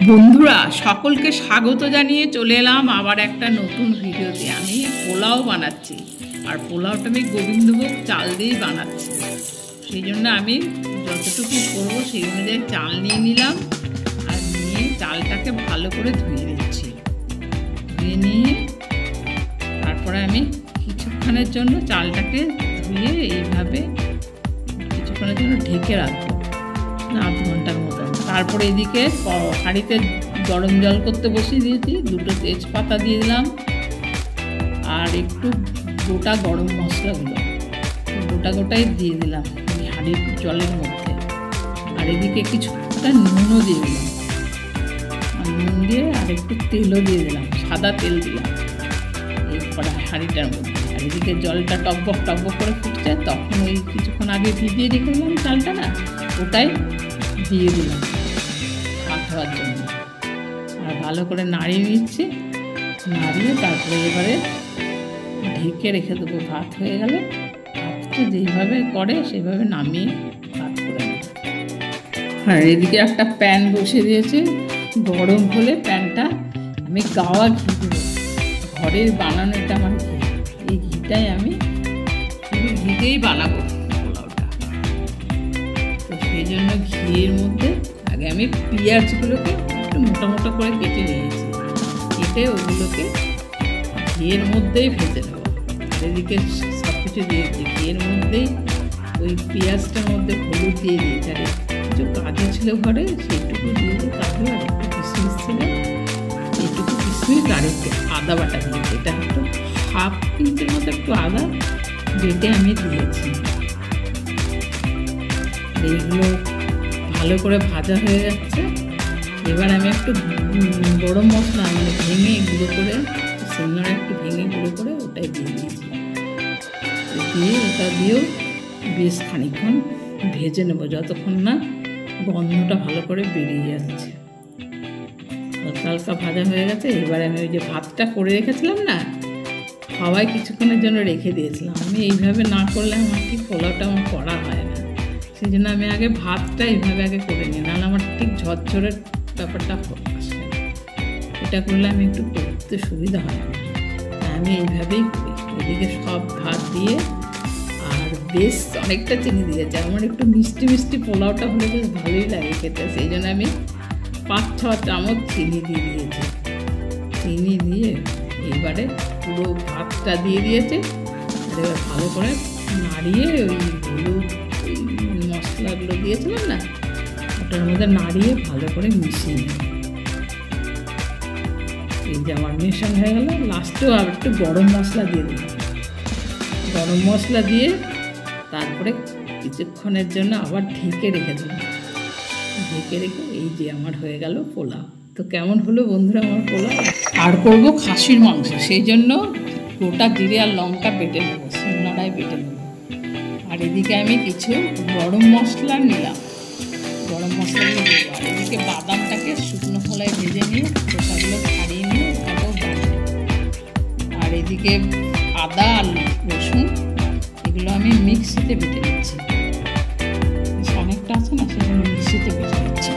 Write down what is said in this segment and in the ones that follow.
বন্ধুরা সকলকে স্বাগত জানিয়ে চলে এলাম আবার একটা নতুন ভিডিওতে। আমি পোলাও বানাচ্ছি, আর পোলাওটা আমি গোবিন্দভোগ চাল দিয়েই বানাচ্ছি। সেই জন্য আমি যতটুকু করবো সেই অনুযায়ী চাল নিয়ে নিলাম, আর নিয়ে চালটাকে ভালো করে ধুয়ে নিচ্ছি। ধুয়ে নিয়ে তারপরে আমি কিছুক্ষণের জন্য চালটাকে ধুয়ে এইভাবে কিছুক্ষণের জন্য ঢেকে রাখবো, আধ ঘন্টার মতো। তারপরে এদিকে হাঁড়িতে গরম জল করতে বসিয়ে দিয়েছি, দুটো তেজপাতা দিয়ে দিলাম, আর একটু গোটা গরম মশলাগুলো গোটাই দিয়ে দিলাম এই হাঁড়ির জলের মধ্যে। আর এদিকে কিছুটা নুনও দিয়ে দিলাম, আর নুন দিয়ে আর একটু তেলও দিয়ে দিলাম, সাদা তেল দিলাম এই হাঁড়িটার মধ্যে। আর এদিকে জলটা টকবক করে ফুটছে, তখন ওই কিছুক্ষণ আগে ভিজিয়ে রেখে দিলাম চালটা, না ওটাই দিয়ে দিলাম ভাত হওয়ার জন্য। আর ভালো করে নাড়িয়ে নিচ্ছি, নাড়িয়ে তারপরে এবারে ঢেকে রেখে দেবো। ভাত হয়ে গেলে ভাতটা যেইভাবে করে সেভাবে নামিয়ে ভাত করে নেব। আর এদিকে একটা প্যান বসিয়ে দিয়েছি, গরম হলে প্যানটা আমি গাওয়া ঘি দেবো। ঘরের বানানো এটা আমার ঘি, এই ঘিটাই আমি শুধু ঘিতেই বানাবো পোলাওটা। তো সেই জন্য ঘিয়ের মধ্যে আগে আমি পেঁয়াজগুলোকে একটু মোটা করে কেটে নিয়েছি, কেটে ওগুলোকে ঘিয়ের মধ্যেই ভেজে নেবো। আর এদিকে সব কিছু দিয়েছি ঘিয়ের মধ্যেই, ওই পেঁয়াজটার মধ্যে হলুদ দিয়ে দিয়েছি, আর কিছু কাজু ছিল ঘরে সেইটুকু দিয়েছি, কাজু আর একটু কিশমিশ ছিল, এইটুকু কিশমিশ আর একটু আদা বাটা দিয়েছি। এটা একটু হাফ ইঞ্চের মতো একটু আদা বেটে আমি দিয়েছি। এইগুলো ভালো করে ভাজা হয়ে যাচ্ছে। এবার আমি একটু গরম মশলা ভেঙে গুঁড়ো করে, শিলনোড়া একটু ভেঙে গুঁড়ো করে ওটাই দিয়ে দিয়েছি। দিয়ে ওটা দিয়েও বেশ খানিকক্ষণ ভেজে নেবো, যতক্ষণ না গন্ধটা ভালো করে বেরিয়ে যাচ্ছে। হালকা ভাজা হয়ে গেছে। এবার আমি ওই যে ভাতটা করে রেখেছিলাম না, হাওয়ায় কিছুক্ষণের জন্য রেখে দিয়েছিলাম। আমি এইভাবে না করলে আমার ঠিক পোলাওটা আমার করা হয় না, সেই জন্য আমি আগে ভাতটা এইভাবে আগে করে নিই, নাহলে আমার ঠিক ঝরঝরের ব্যাপারটা আসে না। এটা করলে আমি একটু করতে সুবিধা হয়, আমি এইভাবেই করি। এদিকে সব ভাত দিয়ে আর বেশ অনেকটা চিনি দিয়েছে। আমার একটু মিষ্টি পোলাওটা হলে বেশ ভালোই লাগে খেতে, সেই জন্য আমি 5-6 চামচ চিনি দিয়ে দিয়েছি। চিনি দিয়ে এবারে পুরো ভাতটা দিয়ে দিয়েছে। এবার ভালো করে নাড়িয়ে ওই হলুদ মশলাগুলো দিয়েছিলাম না, ওটার মধ্যে নাড়িয়ে ভালো করে মিশিয়ে নিই। এই যে আমার মেশানো হয়ে গেল। লাস্টেও আর একটু গরম মশলা দিয়ে দিলাম। গরম মশলা দিয়ে তারপরে কিছুক্ষণের জন্য আবার ঢেকে রেখে দিলাম। ঢেকে রেখে এই যে আমার হয়ে গেল পোলাও। তো কেমন হলো বন্ধুরা আমার পোলাও? আর করবো খাসির মাংস, সেই জন্য গোটা জিরে আর লঙ্কা বেটে নেবো, শিলনোড়ায় বেটে নেবো। আর এদিকে আমি কিছু গরম মশলা নিলাম, গরম মশলাগুলো দেবো। আর এদিকে বাদামটাকে শুকনো খোলায় ভেজে নিয়ে খোসাগুলো ছাড়িয়ে নিয়ে তারপর বাড়ি। আর এদিকে আদা আর রসুন এগুলো আমি মিক্সিতে বেটে নিচ্ছি, অনেকটা আছে না, সেগুলো মিক্সিতে বেটে নিচ্ছি।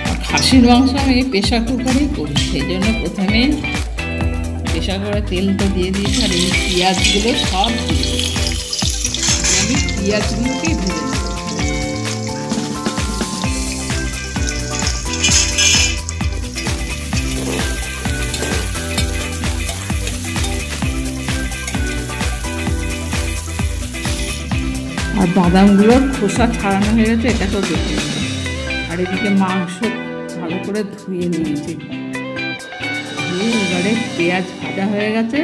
আর খাসির মাংস আমি প্রেশার কুকারেই করি, সেই জন্য প্রথমে প্রেশার কুকারে তেল তো দিয়ে দিয়েছি। আর এই পেঁয়াজগুলো সব দিয়ে দিয়েছি, আমি পেঁয়াজগুলোকে ভেজে নেব। আর বাদামগুলোর খোসা ছাড়ানো হয়ে গেছে, এটাকেও বেটে নেব। আর এদিকে মাংস ভালো করে ধুয়ে নিয়েছি, ধুয়ে এবারে পেঁয়াজ ভাজা হয়ে গেছে,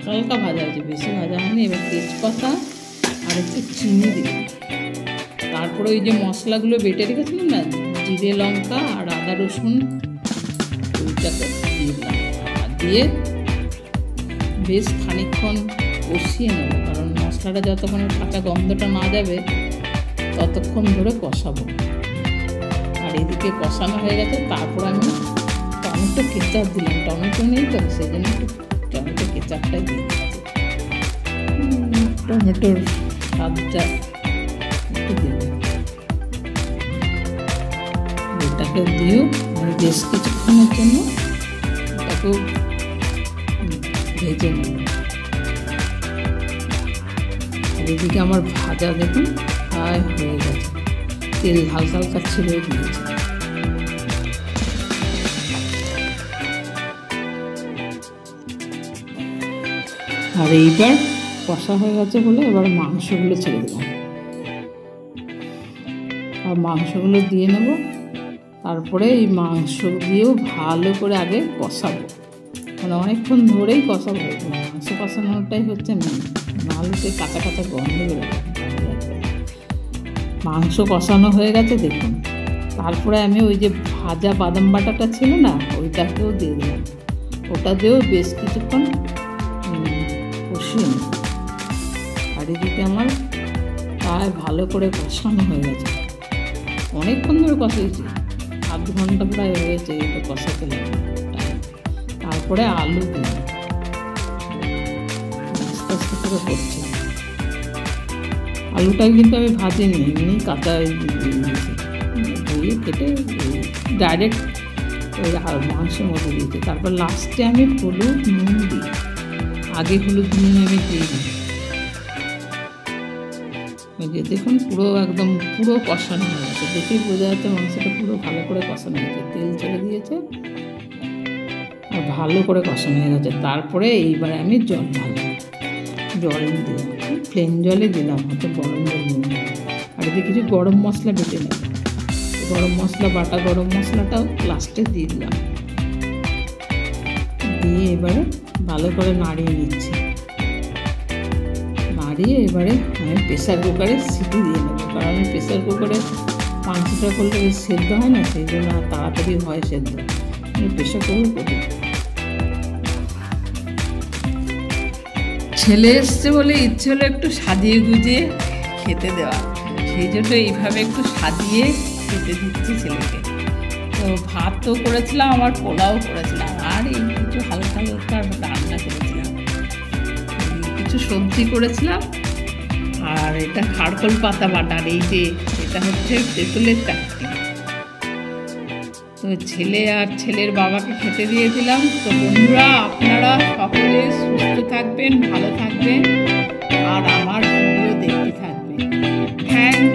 হালকা ভাজা হয়েছে, বেশি ভাজা হয়নি। এবার তেজপাতা আর একটু চিনি দিলাম। তারপরে ওই যে মশলাগুলো বেটে রেখেছিলাম না, জিরে লঙ্কা আর আদা রসুন, ওইটাকে দিয়ে দিলাম। আর দিয়ে বেশ খানিকক্ষণ কষিয়ে নেবো, কারণ মশলাটা যতক্ষণ কাঁচা গন্ধটা না যাবে ততক্ষণ ধরে কষাবো। আর এদিকে কষানো হয়ে গেছে। তারপর আমি টমেটো কেচাপ দিলাম, টমেটো নেই তো সেই জন্য একটু টমেটো কেচাপটাই দিয়ে দিচ্ছি। টমেটোর স্বাদটা একটু দিয়ে এটা দিয়েও আমি বেশ কিছুক্ষণের জন্য এটাকেও ভেজে নেব। আর এদিকে আমার ভাজা দেখুন প্রায় হয়ে গেছে, তেল হালকা হালকা ছেড়ে দিয়েছে। আর এইবার কষা হয়ে গেছে বলে এবার মাংসগুলো ছেড়ে দিলাম, আর মাংসগুলো দিয়ে নেব। তারপরে এই মাংস দিয়েও ভালো করে আগে কষাবো, মানে অনেকক্ষণ ধরেই কষাবো। মাংস কষানোটাই হচ্ছে মেন, নাহলে কাঁচা কাঁচা গন্ধ বেরোবে। মাংস কষানো হয়ে গেছে দেখুন। তারপরে আমি ওই যে ভাজা বাদাম বাটাটা ছিল না, ওইটাকেও দিয়ে দিলাম। ওটা দিয়েও বেশ কিছুক্ষণ কষিয়ে নেব। আর এদিকে আমার প্রায় ভালো করে কষানো হয়ে গেছে, অনেকক্ষণ ধরে কষিয়েছি, আধ ঘন্টা প্রায় হয়েছে এটা কষাতে লাগে। তারপরে আলু দিলাম, আস্তে আস্তে করে করছি। আলুটা কিন্তু আমি ভাজিনি, এমনি কাঁচা ধুয়ে কেটে ডাইরেক্ট ওই মাংসের মধ্যে দিয়েছি। তারপর লাস্টে আমি হলুদ নুন দিই, আগে হলুদ নুন আমি দিয়ে দিই। ওই যে দেখুন পুরো একদম পুরো কষানো হয়ে গেছে, দেখেই বোঝা যাচ্ছে মাংসটা পুরো ভালো করে কষানো হয়েছে, তেল ছেড়ে দিয়েছে আর ভালো করে কষানো হয়ে গেছে। তারপরে এইবারে আমি জল ঢাললাম, জল দিলাম, প্লেন জলে দিলাম, হয়তো গরম জল দিলাম। আর এদিকে কিছু গরম মশলা বেটে নেব, গরম মশলা বাটা গরম মশলাটাও লাস্টে দিয়ে দিলাম। দিয়ে এবারে ভালো করে নাড়িয়ে নিচ্ছি, নাড়িয়ে এবারে আমি প্রেসার কুকারে সিটি দিয়ে নেবো। কারণ আমি প্রেসার কুকারে মাংসটা করলে সেদ্ধ হয় না, সেই জন্য তাড়াতাড়ি হয় সেদ্ধ, আমি প্রেসার কুকারে করি। ছেলে এসছে বলে ইচ্ছে হলো একটু সাজিয়ে গুজিয়ে খেতে দেওয়া, সেই জন্য এইভাবে একটু সাজিয়ে খেতে দিচ্ছি ছেলেকে। তো ভাতও করেছিলাম, আমার পোলাও করেছিলাম, আর এই কিছু হালকা হালকা রান্না করেছিলাম, কিছু সবজি করেছিলাম। আর এটা খারকোল পাতা বাটার, এই যে এটা হচ্ছে তেঁতুলের চাটনি। তো ছেলে আর ছেলের বাবাকে খেতে দিয়ে দিলাম। তো বন্ধুরা, আপনারা সকলে সুস্থ থাকবেন, ভালো থাকবেন, আর আমার ভিডিও দেখতে থাকবেন। থ্যাংক